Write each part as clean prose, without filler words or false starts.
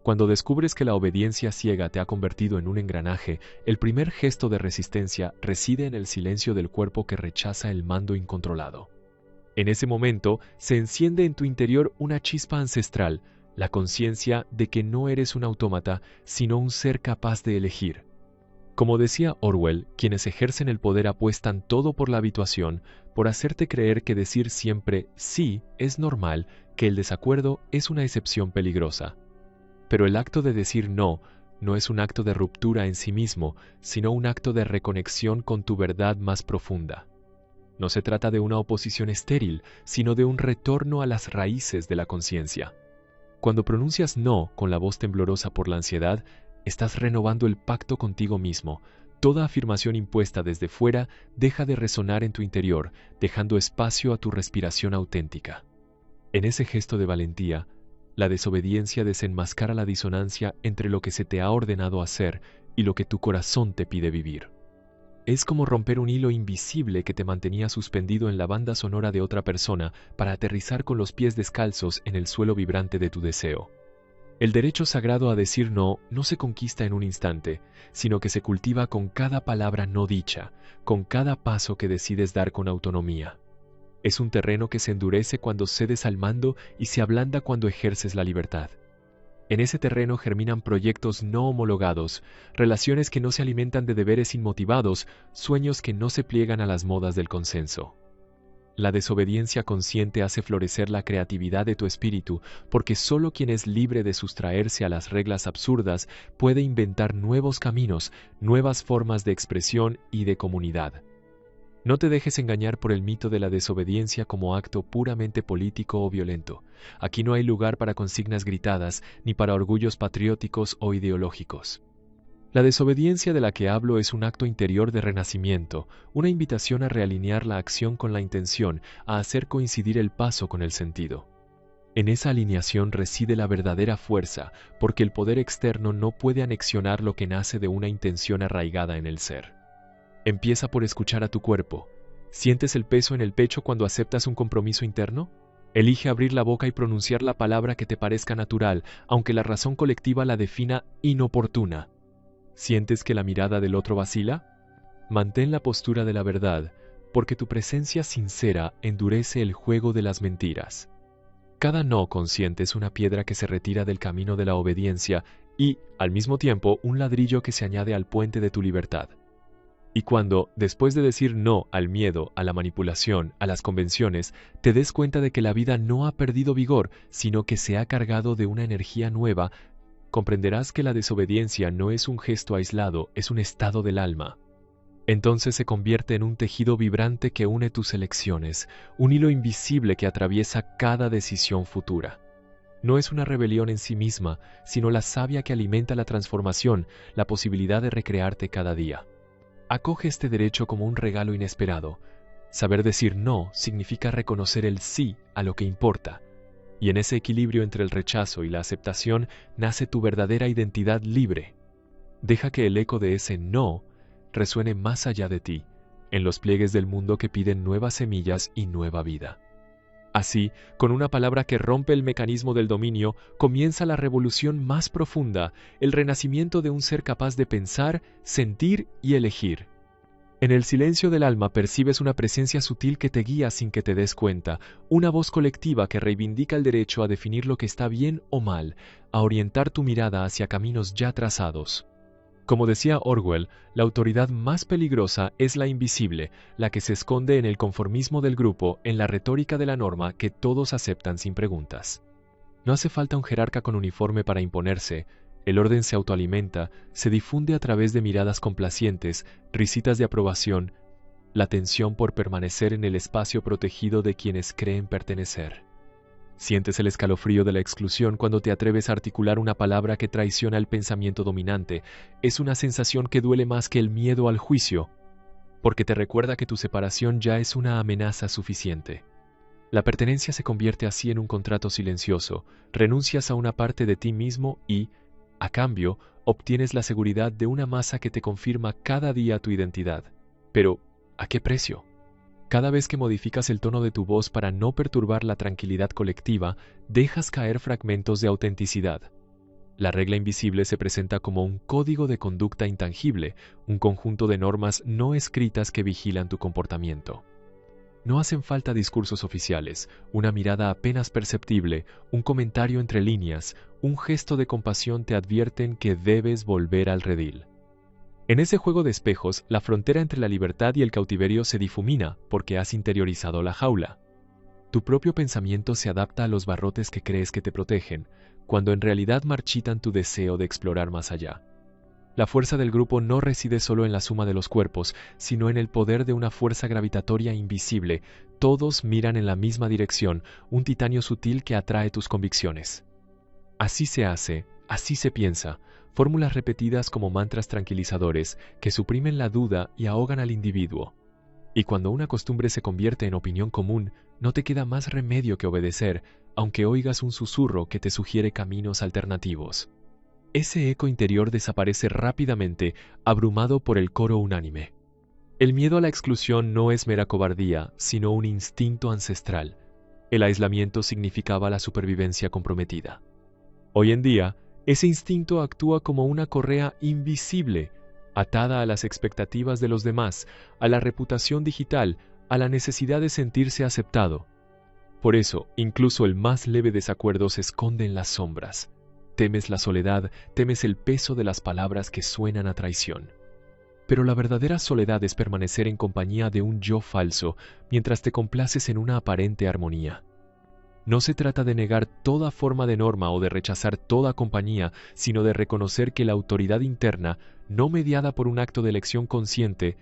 Cuando descubres que la obediencia ciega te ha convertido en un engranaje, el primer gesto de resistencia reside en el silencio del cuerpo que rechaza el mando incontrolado. En ese momento se enciende en tu interior una chispa ancestral, la conciencia de que no eres un autómata, sino un ser capaz de elegir. Como decía Orwell, quienes ejercen el poder apuestan todo por la habituación, por hacerte creer que decir siempre sí es normal, que el desacuerdo es una excepción peligrosa. Pero el acto de decir no es un acto de ruptura en sí mismo, sino un acto de reconexión con tu verdad más profunda. No se trata de una oposición estéril, sino de un retorno a las raíces de la conciencia. Cuando pronuncias no con la voz temblorosa por la ansiedad, estás renovando el pacto contigo mismo. Toda afirmación impuesta desde fuera deja de resonar en tu interior, dejando espacio a tu respiración auténtica. En ese gesto de valentía, la desobediencia desenmascara la disonancia entre lo que se te ha ordenado hacer y lo que tu corazón te pide vivir. Es como romper un hilo invisible que te mantenía suspendido en la banda sonora de otra persona para aterrizar con los pies descalzos en el suelo vibrante de tu deseo. El derecho sagrado a decir no se conquista en un instante, sino que se cultiva con cada palabra no dicha, con cada paso que decides dar con autonomía. Es un terreno que se endurece cuando cedes al mando y se ablanda cuando ejerces la libertad. En ese terreno germinan proyectos no homologados, relaciones que no se alimentan de deberes inmotivados, sueños que no se pliegan a las modas del consenso. La desobediencia consciente hace florecer la creatividad de tu espíritu, porque solo quien es libre de sustraerse a las reglas absurdas puede inventar nuevos caminos, nuevas formas de expresión y de comunidad. No te dejes engañar por el mito de la desobediencia como acto puramente político o violento. Aquí no hay lugar para consignas gritadas, ni para orgullos patrióticos o ideológicos. La desobediencia de la que hablo es un acto interior de renacimiento, una invitación a realinear la acción con la intención, a hacer coincidir el paso con el sentido. En esa alineación reside la verdadera fuerza, porque el poder externo no puede anexionar lo que nace de una intención arraigada en el ser. Empieza por escuchar a tu cuerpo. ¿Sientes el peso en el pecho cuando aceptas un compromiso interno? Elige abrir la boca y pronunciar la palabra que te parezca natural, aunque la razón colectiva la defina inoportuna. ¿Sientes que la mirada del otro vacila? Mantén la postura de la verdad, porque tu presencia sincera endurece el juego de las mentiras. Cada no consciente es una piedra que se retira del camino de la obediencia y, al mismo tiempo, un ladrillo que se añade al puente de tu libertad. Y cuando, después de decir no al miedo, a la manipulación, a las convenciones, te des cuenta de que la vida no ha perdido vigor, sino que se ha cargado de una energía nueva, comprenderás que la desobediencia no es un gesto aislado, es un estado del alma. Entonces se convierte en un tejido vibrante que une tus elecciones, un hilo invisible que atraviesa cada decisión futura. No es una rebelión en sí misma, sino la savia que alimenta la transformación, la posibilidad de recrearte cada día. Acoge este derecho como un regalo inesperado. Saber decir no significa reconocer el sí a lo que importa. Y en ese equilibrio entre el rechazo y la aceptación nace tu verdadera identidad libre. Deja que el eco de ese no resuene más allá de ti, en los pliegues del mundo que piden nuevas semillas y nueva vida. Así, con una palabra que rompe el mecanismo del dominio, comienza la revolución más profunda, el renacimiento de un ser capaz de pensar, sentir y elegir. En el silencio del alma percibes una presencia sutil que te guía sin que te des cuenta, una voz colectiva que reivindica el derecho a definir lo que está bien o mal, a orientar tu mirada hacia caminos ya trazados. Como decía Orwell, la autoridad más peligrosa es la invisible, la que se esconde en el conformismo del grupo, en la retórica de la norma que todos aceptan sin preguntas. No hace falta un jerarca con uniforme para imponerse, el orden se autoalimenta, se difunde a través de miradas complacientes, risitas de aprobación, la tensión por permanecer en el espacio protegido de quienes creen pertenecer. Sientes el escalofrío de la exclusión cuando te atreves a articular una palabra que traiciona el pensamiento dominante. Es una sensación que duele más que el miedo al juicio, porque te recuerda que tu separación ya es una amenaza suficiente. La pertenencia se convierte así en un contrato silencioso. Renuncias a una parte de ti mismo y, a cambio, obtienes la seguridad de una masa que te confirma cada día tu identidad. Pero, ¿a qué precio? Cada vez que modificas el tono de tu voz para no perturbar la tranquilidad colectiva, dejas caer fragmentos de autenticidad. La regla invisible se presenta como un código de conducta intangible, un conjunto de normas no escritas que vigilan tu comportamiento. No hacen falta discursos oficiales, una mirada apenas perceptible, un comentario entre líneas, un gesto de compasión te advierten que debes volver al redil. En ese juego de espejos, la frontera entre la libertad y el cautiverio se difumina porque has interiorizado la jaula. Tu propio pensamiento se adapta a los barrotes que crees que te protegen, cuando en realidad marchitan tu deseo de explorar más allá. La fuerza del grupo no reside solo en la suma de los cuerpos, sino en el poder de una fuerza gravitatoria invisible. Todos miran en la misma dirección, un titanio sutil que atrae tus convicciones. Así se hace, así se piensa, fórmulas repetidas como mantras tranquilizadores que suprimen la duda y ahogan al individuo. Y cuando una costumbre se convierte en opinión común, no te queda más remedio que obedecer, aunque oigas un susurro que te sugiere caminos alternativos. Ese eco interior desaparece rápidamente, abrumado por el coro unánime. El miedo a la exclusión no es mera cobardía, sino un instinto ancestral. El aislamiento significaba la supervivencia comprometida. Hoy en día, ese instinto actúa como una correa invisible, atada a las expectativas de los demás, a la reputación digital, a la necesidad de sentirse aceptado. Por eso, incluso el más leve desacuerdo se esconde en las sombras. Temes la soledad, temes el peso de las palabras que suenan a traición. Pero la verdadera soledad es permanecer en compañía de un yo falso, mientras te complaces en una aparente armonía. No se trata de negar toda forma de norma o de rechazar toda compañía, sino de reconocer que la autoridad interna, no mediada por un acto de elección consciente,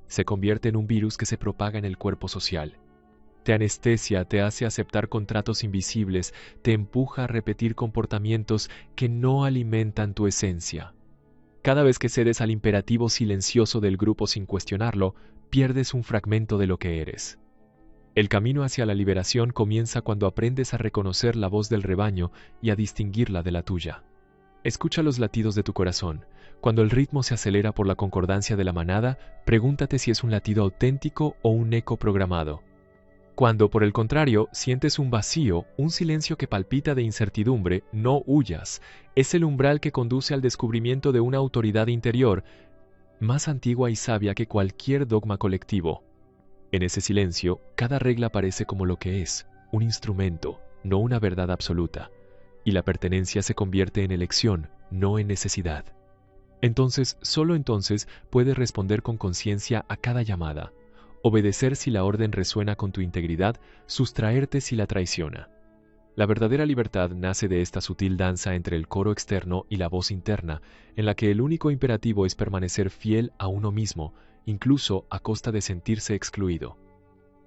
se convierte en un virus que se propaga en el cuerpo social. Te anestesia, te hace aceptar contratos invisibles, te empuja a repetir comportamientos que no alimentan tu esencia. Cada vez que cedes al imperativo silencioso del grupo sin cuestionarlo, pierdes un fragmento de lo que eres. El camino hacia la liberación comienza cuando aprendes a reconocer la voz del rebaño y a distinguirla de la tuya. Escucha los latidos de tu corazón. Cuando el ritmo se acelera por la concordancia de la manada, pregúntate si es un latido auténtico o un eco programado. Cuando, por el contrario, sientes un vacío, un silencio que palpita de incertidumbre, no huyas. Es el umbral que conduce al descubrimiento de una autoridad interior, más antigua y sabia que cualquier dogma colectivo. En ese silencio, cada regla parece como lo que es, un instrumento, no una verdad absoluta, y la pertenencia se convierte en elección, no en necesidad. Entonces, solo entonces, puedes responder con conciencia a cada llamada. Obedecer si la orden resuena con tu integridad, sustraerte si la traiciona. La verdadera libertad nace de esta sutil danza entre el coro externo y la voz interna, en la que el único imperativo es permanecer fiel a uno mismo, incluso a costa de sentirse excluido.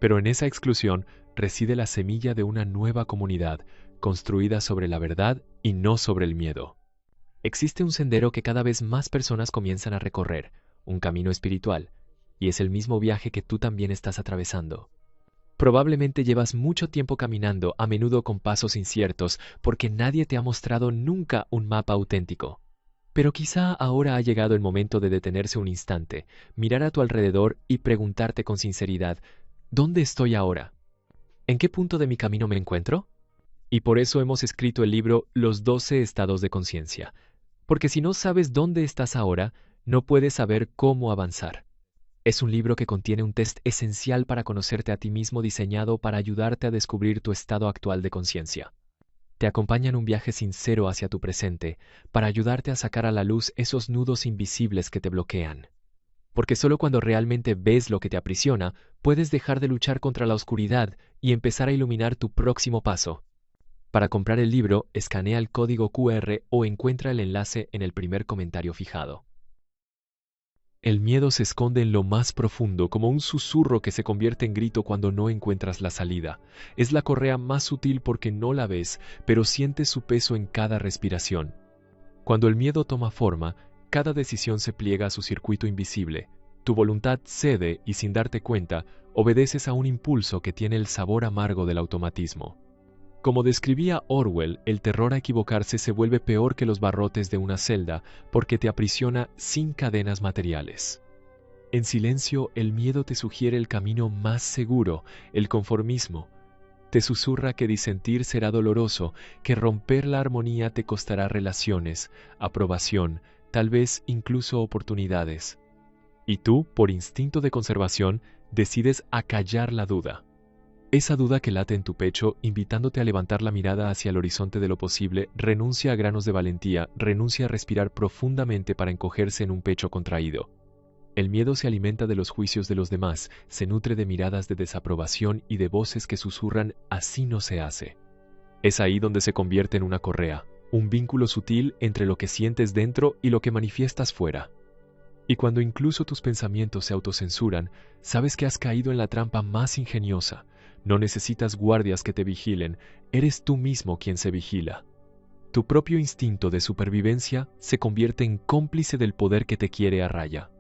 Pero en esa exclusión reside la semilla de una nueva comunidad, construida sobre la verdad y no sobre el miedo. Existe un sendero que cada vez más personas comienzan a recorrer, un camino espiritual, y es el mismo viaje que tú también estás atravesando. Probablemente llevas mucho tiempo caminando, a menudo con pasos inciertos, porque nadie te ha mostrado nunca un mapa auténtico. Pero quizá ahora ha llegado el momento de detenerse un instante, mirar a tu alrededor y preguntarte con sinceridad, ¿dónde estoy ahora? ¿En qué punto de mi camino me encuentro? Y por eso hemos escrito el libro Los 12 estados de conciencia, porque si no sabes dónde estás ahora, no puedes saber cómo avanzar. Es un libro que contiene un test esencial para conocerte a ti mismo diseñado para ayudarte a descubrir tu estado actual de conciencia. Te acompaña en un viaje sincero hacia tu presente, para ayudarte a sacar a la luz esos nudos invisibles que te bloquean. Porque solo cuando realmente ves lo que te aprisiona, puedes dejar de luchar contra la oscuridad y empezar a iluminar tu próximo paso. Para comprar el libro, escanea el código QR o encuentra el enlace en el primer comentario fijado. El miedo se esconde en lo más profundo, como un susurro que se convierte en grito cuando no encuentras la salida. Es la correa más sutil porque no la ves, pero sientes su peso en cada respiración. Cuando el miedo toma forma, cada decisión se pliega a su circuito invisible. Tu voluntad cede y sin darte cuenta, obedeces a un impulso que tiene el sabor amargo del automatismo. Como describía Orwell, el terror a equivocarse se vuelve peor que los barrotes de una celda porque te aprisiona sin cadenas materiales. En silencio, el miedo te sugiere el camino más seguro, el conformismo, Te susurra que disentir será doloroso, que romper la armonía te costará relaciones, aprobación, tal vez incluso oportunidades. Y tú, por instinto de conservación, decides acallar la duda. Esa duda que late en tu pecho, invitándote a levantar la mirada hacia el horizonte de lo posible, renuncia a granos de valentía, renuncia a respirar profundamente para encogerse en un pecho contraído. El miedo se alimenta de los juicios de los demás, se nutre de miradas de desaprobación y de voces que susurran «así no se hace». Es ahí donde se convierte en una correa, un vínculo sutil entre lo que sientes dentro y lo que manifiestas fuera. Y cuando incluso tus pensamientos se autocensuran, sabes que has caído en la trampa más ingeniosa. No necesitas guardias que te vigilen, eres tú mismo quien se vigila. Tu propio instinto de supervivencia se convierte en cómplice del poder que te quiere a raya.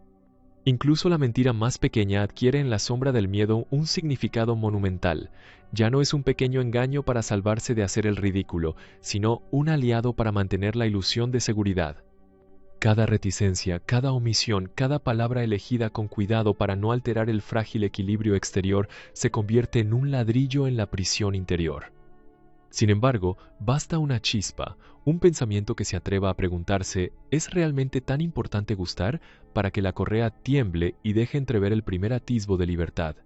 Incluso la mentira más pequeña adquiere en la sombra del miedo un significado monumental. Ya no es un pequeño engaño para salvarse de hacer el ridículo, sino un aliado para mantener la ilusión de seguridad. Cada reticencia, cada omisión, cada palabra elegida con cuidado para no alterar el frágil equilibrio exterior se convierte en un ladrillo en la prisión interior. Sin embargo, basta una chispa, un pensamiento que se atreva a preguntarse ¿es realmente tan importante gustar? Para que la correa tiemble y deje entrever el primer atisbo de libertad.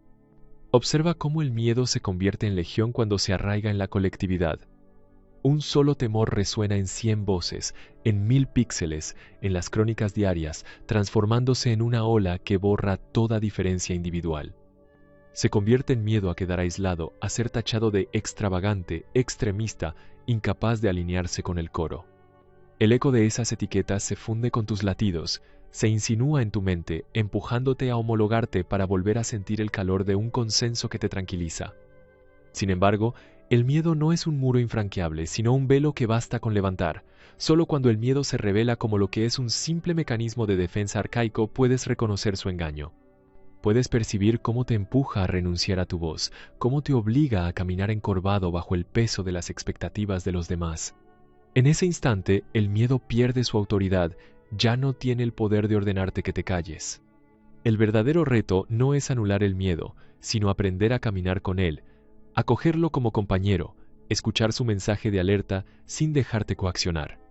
Observa cómo el miedo se convierte en legión cuando se arraiga en la colectividad. Un solo temor resuena en 100 voces, en 1000 píxeles, en las crónicas diarias, transformándose en una ola que borra toda diferencia individual. Se convierte en miedo a quedar aislado, a ser tachado de extravagante, extremista, incapaz de alinearse con el coro. El eco de esas etiquetas se funde con tus latidos, se insinúa en tu mente, empujándote a homologarte para volver a sentir el calor de un consenso que te tranquiliza. Sin embargo, el miedo no es un muro infranqueable, sino un velo que basta con levantar. Solo cuando el miedo se revela como lo que es un simple mecanismo de defensa arcaico puedes reconocer su engaño. Puedes percibir cómo te empuja a renunciar a tu voz, cómo te obliga a caminar encorvado bajo el peso de las expectativas de los demás. En ese instante, el miedo pierde su autoridad, ya no tiene el poder de ordenarte que te calles. El verdadero reto no es anular el miedo, sino aprender a caminar con él, acogerlo como compañero, escuchar su mensaje de alerta sin dejarte coaccionar.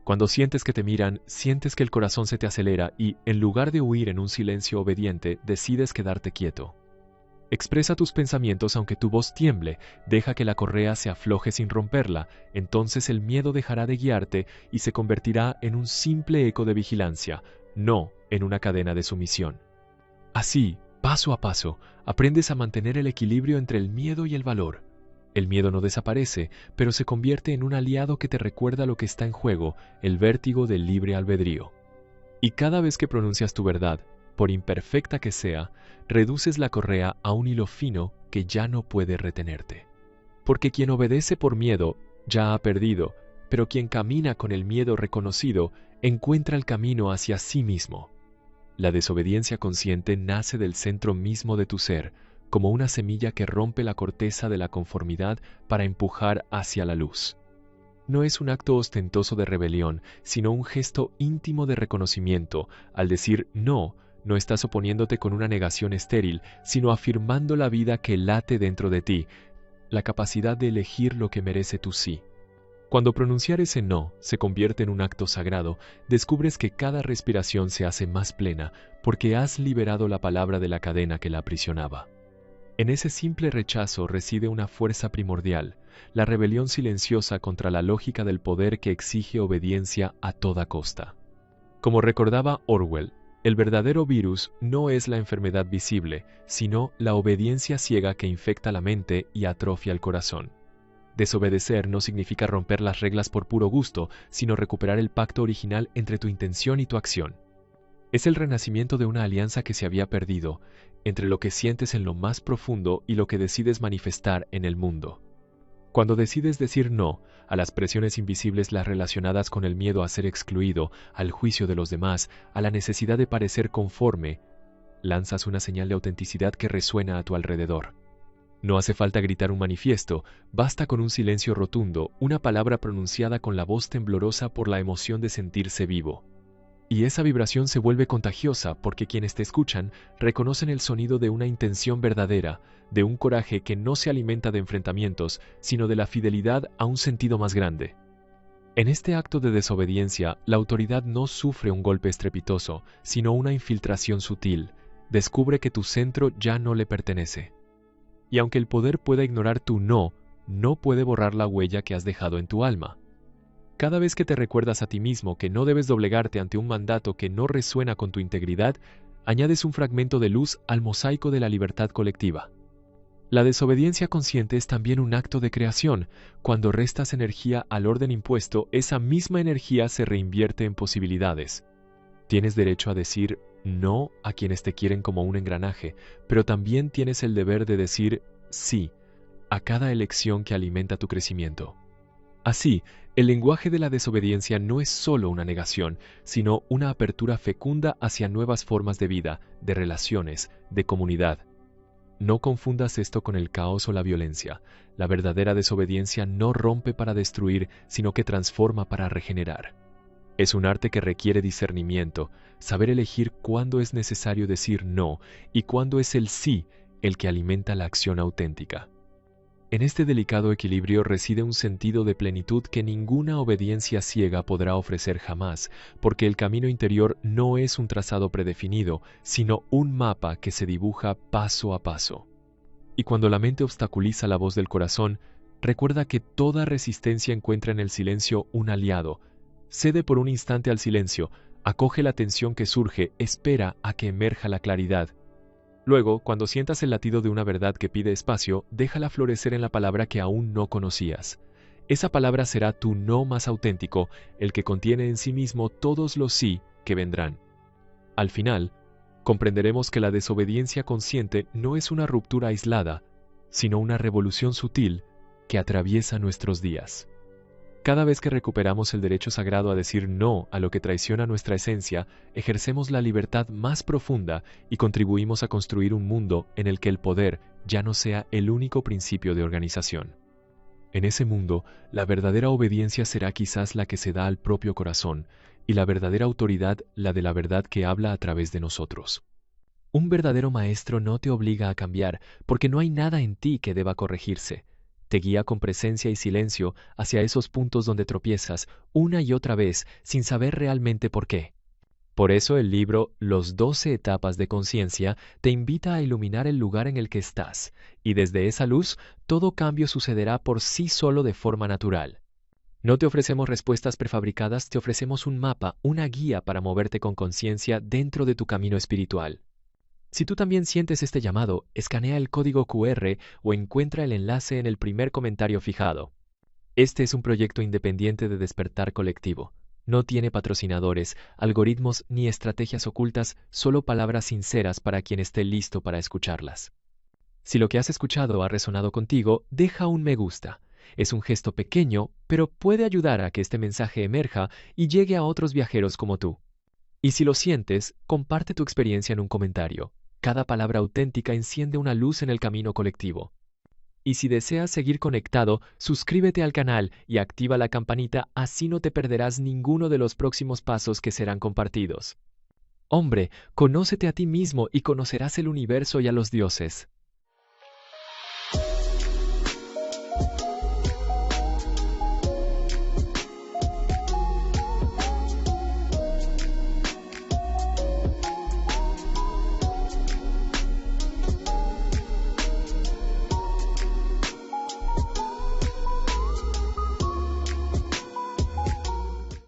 Cuando sientes que te miran, sientes que el corazón se te acelera y, en lugar de huir en un silencio obediente, decides quedarte quieto. Expresa tus pensamientos aunque tu voz tiemble, deja que la correa se afloje sin romperla, entonces el miedo dejará de guiarte y se convertirá en un simple eco de vigilancia, no en una cadena de sumisión. Así, paso a paso, aprendes a mantener el equilibrio entre el miedo y el valor. El miedo no desaparece, pero se convierte en un aliado que te recuerda lo que está en juego, el vértigo del libre albedrío. Y cada vez que pronuncias tu verdad, por imperfecta que sea, reduces la correa a un hilo fino que ya no puede retenerte. Porque quien obedece por miedo ya ha perdido, pero quien camina con el miedo reconocido encuentra el camino hacia sí mismo. La desobediencia consciente nace del centro mismo de tu ser, como una semilla que rompe la corteza de la conformidad para empujar hacia la luz. No es un acto ostentoso de rebelión, sino un gesto íntimo de reconocimiento. Al decir no, no estás oponiéndote con una negación estéril, sino afirmando la vida que late dentro de ti, la capacidad de elegir lo que merece tu sí. Cuando pronunciar ese no se convierte en un acto sagrado, descubres que cada respiración se hace más plena porque has liberado la palabra de la cadena que la aprisionaba. En ese simple rechazo reside una fuerza primordial, la rebelión silenciosa contra la lógica del poder que exige obediencia a toda costa. Como recordaba Orwell, el verdadero virus no es la enfermedad visible, sino la obediencia ciega que infecta la mente y atrofia el corazón. Desobedecer no significa romper las reglas por puro gusto, sino recuperar el pacto original entre tu intención y tu acción. Es el renacimiento de una alianza que se había perdido, entre lo que sientes en lo más profundo y lo que decides manifestar en el mundo. Cuando decides decir no a las presiones invisibles las relacionadas con el miedo a ser excluido, al juicio de los demás, a la necesidad de parecer conforme, lanzas una señal de autenticidad que resuena a tu alrededor. No hace falta gritar un manifiesto, basta con un silencio rotundo, una palabra pronunciada con la voz temblorosa por la emoción de sentirse vivo. Y esa vibración se vuelve contagiosa porque quienes te escuchan reconocen el sonido de una intención verdadera, de un coraje que no se alimenta de enfrentamientos, sino de la fidelidad a un sentido más grande. En este acto de desobediencia, la autoridad no sufre un golpe estrepitoso, sino una infiltración sutil. Descubre que tu centro ya no le pertenece. Y aunque el poder pueda ignorar tu no, no puede borrar la huella que has dejado en tu alma. Cada vez que te recuerdas a ti mismo que no debes doblegarte ante un mandato que no resuena con tu integridad, añades un fragmento de luz al mosaico de la libertad colectiva. La desobediencia consciente es también un acto de creación. Cuando restas energía al orden impuesto, esa misma energía se reinvierte en posibilidades. Tienes derecho a decir no a quienes te quieren como un engranaje, pero también tienes el deber de decir sí a cada elección que alimenta tu crecimiento. Así, el lenguaje de la desobediencia no es solo una negación, sino una apertura fecunda hacia nuevas formas de vida, de relaciones, de comunidad. No confundas esto con el caos o la violencia. La verdadera desobediencia no rompe para destruir, sino que transforma para regenerar. Es un arte que requiere discernimiento, saber elegir cuándo es necesario decir no y cuándo es el sí el que alimenta la acción auténtica. En este delicado equilibrio reside un sentido de plenitud que ninguna obediencia ciega podrá ofrecer jamás, porque el camino interior no es un trazado predefinido, sino un mapa que se dibuja paso a paso. Y cuando la mente obstaculiza la voz del corazón, recuerda que toda resistencia encuentra en el silencio un aliado. Cede por un instante al silencio, acoge la tensión que surge, espera a que emerja la claridad. Luego, cuando sientas el latido de una verdad que pide espacio, déjala florecer en la palabra que aún no conocías. Esa palabra será tu no más auténtico, el que contiene en sí mismo todos los sí que vendrán. Al final, comprenderemos que la desobediencia consciente no es una ruptura aislada, sino una revolución sutil que atraviesa nuestros días. Cada vez que recuperamos el derecho sagrado a decir no a lo que traiciona nuestra esencia, ejercemos la libertad más profunda y contribuimos a construir un mundo en el que el poder ya no sea el único principio de organización. En ese mundo, la verdadera obediencia será quizás la que se da al propio corazón, y la verdadera autoridad la de la verdad que habla a través de nosotros. Un verdadero maestro no te obliga a cambiar, porque no hay nada en ti que deba corregirse. Te guía con presencia y silencio hacia esos puntos donde tropiezas una y otra vez sin saber realmente por qué. Por eso el libro Los 12 etapas de conciencia te invita a iluminar el lugar en el que estás, y desde esa luz todo cambio sucederá por sí solo de forma natural. No te ofrecemos respuestas prefabricadas, te ofrecemos un mapa, una guía para moverte con conciencia dentro de tu camino espiritual. Si tú también sientes este llamado, escanea el código QR o encuentra el enlace en el primer comentario fijado. Este es un proyecto independiente de despertar colectivo. No tiene patrocinadores, algoritmos ni estrategias ocultas, solo palabras sinceras para quien esté listo para escucharlas. Si lo que has escuchado ha resonado contigo, deja un me gusta. Es un gesto pequeño, pero puede ayudar a que este mensaje emerja y llegue a otros viajeros como tú. Y si lo sientes, comparte tu experiencia en un comentario. Cada palabra auténtica enciende una luz en el camino colectivo. Y si deseas seguir conectado, suscríbete al canal y activa la campanita, así no te perderás ninguno de los próximos pasos que serán compartidos. Hombre, conócete a ti mismo y conocerás el universo y a los dioses.